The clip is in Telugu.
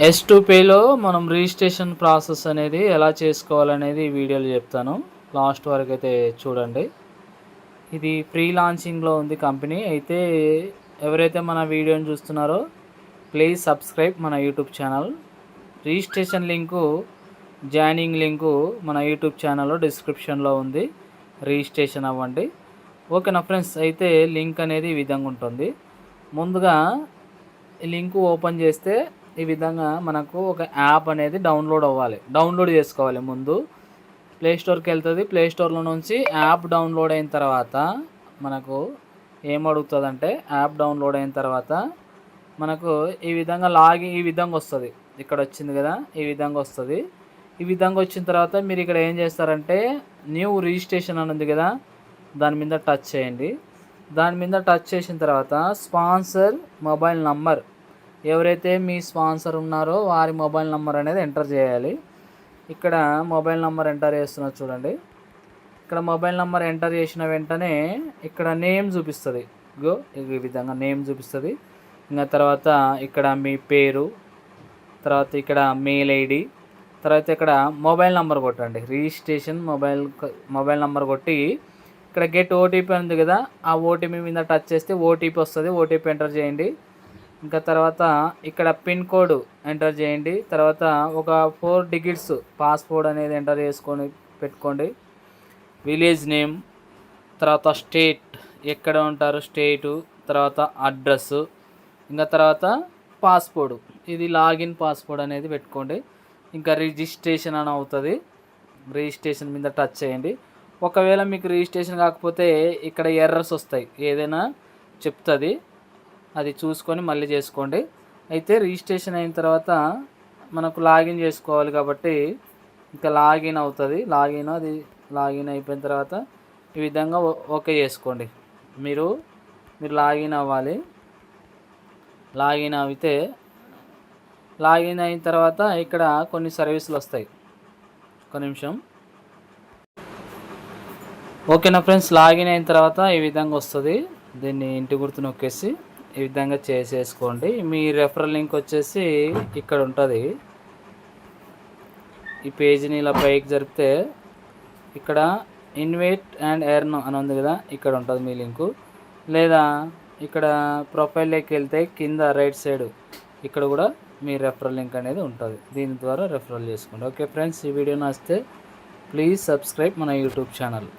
S2Pలో మనం రిజిస్ట్రేషన్ ప్రాసెస్ అనేది ఎలా చేసుకోవాలనేది ఈ వీడియోలో చెప్తాను. లాస్ట్ వరకు అయితే చూడండి. ఇది ప్రీ లాంచింగ్‌లో ఉంది కంపెనీ. అయితే ఎవరైతే మన వీడియోని చూస్తున్నారో ప్లీజ్ సబ్స్క్రైబ్ మన YouTube channel. Registration link, joining link మన యూట్యూబ్ ఛానల్‌లో డిస్క్రిప్షన్‌లో ఉంది. రిజిస్ట్రేషన్ అవ్వండి. ఓకేనా ఫ్రెండ్స్. అయితే లింక్ అనేది ఈ విధంగా ఉంటుంది. ముందుగా ఈ లింకు ఓపెన్ చేస్తే ఈ విధంగా మనకు ఒక యాప్ అనేది డౌన్లోడ్ చేసుకోవాలి. ముందు ప్లే స్టోర్కి వెళ్తుంది. ప్లే స్టోర్లో నుంచి యాప్ డౌన్లోడ్ అయిన తర్వాత మనకు ఏమడుగుతుందంటే, యాప్ డౌన్లోడ్ అయిన తర్వాత మనకు ఈ విధంగా ఈ విధంగా వస్తుంది. ఇక్కడ వచ్చింది కదా, ఈ విధంగా వస్తుంది. ఈ విధంగా వచ్చిన తర్వాత మీరు ఇక్కడ ఏం చేస్తారంటే, న్యూ రిజిస్ట్రేషన్ అని ఉంది కదా, దాని మీద టచ్ చేయండి. దాని మీద టచ్ చేసిన తర్వాత స్పాన్సర్ మొబైల్ నంబర్, ఎవరైతే మీ స్పాన్సర్ ఉన్నారో వారి మొబైల్ నెంబర్ అనేది ఎంటర్ చేయాలి. ఇక్కడ మొబైల్ నెంబర్ ఎంటర్ చేస్తున్నారు చూడండి. ఇక్కడ మొబైల్ నెంబర్ ఎంటర్ చేసిన వెంటనే ఇక్కడ నేమ్ చూపిస్తుంది. ఈ విధంగా నేమ్ చూపిస్తుంది. ఇంకా తర్వాత ఇక్కడ మీ పేరు, తర్వాత ఇక్కడ మెయిల్ ఐడి, తర్వాత ఇక్కడ మొబైల్ నెంబర్ కొట్టండి. రిజిస్ట్రేషన్ మొబైల్ నెంబర్ కొట్టి ఇక్కడ గెట్ ఓటీపీ ఉంది కదా, ఆ ఓటీపీ మీద టచ్ చేస్తే ఓటీపీ వస్తుంది. ఓటీపీ ఎంటర్ చేయండి. ఇంకా తర్వాత ఇక్కడ పిన్ కోడ్ ఎంటర్ చేయండి. తర్వాత ఒక 4 డిజిట్స్ పాస్వర్డ్ అనేది ఎంటర్ చేసుకొని పెట్టుకోండి. విలేజ్ నేమ్, తర్వాత స్టేట్, ఎక్కడ ఉంటారు స్టేటు, తర్వాత అడ్రస్సు, ఇంకా తర్వాత పాస్వర్డ్, ఇది లాగిన్ పాస్వర్డ్ అనేది పెట్టుకోండి. ఇంకా రిజిస్ట్రేషన్ అని అవుతుంది. రిజిస్ట్రేషన్ మీద టచ్ చేయండి. ఒకవేళ మీకు రిజిస్ట్రేషన్ కాకపోతే ఇక్కడ ఎర్రర్స్ వస్తాయి, ఏదైనా చెప్తుంది, అది చూసుకొని మళ్ళీ చేసుకోండి. అయితే రిజిస్ట్రేషన్ అయిన తర్వాత మనకు లాగిన్ చేసుకోవాలి కాబట్టి ఇంకా లాగిన్ అవుతుంది. లాగిన్ అయిపోయిన తర్వాత ఈ విధంగా ఓకే చేసుకోండి. మీరు లాగిన్ అవ్వాలి. లాగిన్ అయిన తర్వాత ఇక్కడ కొన్ని సర్వీసులు వస్తాయి. ఒక నిమిషం. ఓకేనా ఫ్రెండ్స్. లాగిన్ అయిన తర్వాత ఈ విధంగా వస్తుంది. దీన్ని ఇంటి గుర్తు నొక్కేసి ఈ విధంగా చేసేసుకోండి. మీ రెఫరల్ లింక్ వచ్చేసి ఇక్కడ ఉంటుంది. ఈ పేజీని ఇలా పైకి జరిపితే ఇక్కడ ఇన్వైట్ అండ్ ఎర్న్ అని ఉంది కదా, ఇక్కడ ఉంటుంది మీ లింకు. లేదా ఇక్కడ ప్రొఫైల్లోకి వెళ్తే కింద రైట్ సైడ్ ఇక్కడ కూడా మీ రెఫరల్ లింక్ అనేది ఉంటుంది. దీని ద్వారా రెఫరల్ చేసుకోండి. ఓకే ఫ్రెండ్స్, ఈ వీడియో నచ్చితే ప్లీజ్ సబ్స్క్రైబ్ మన యూట్యూబ్ ఛానల్.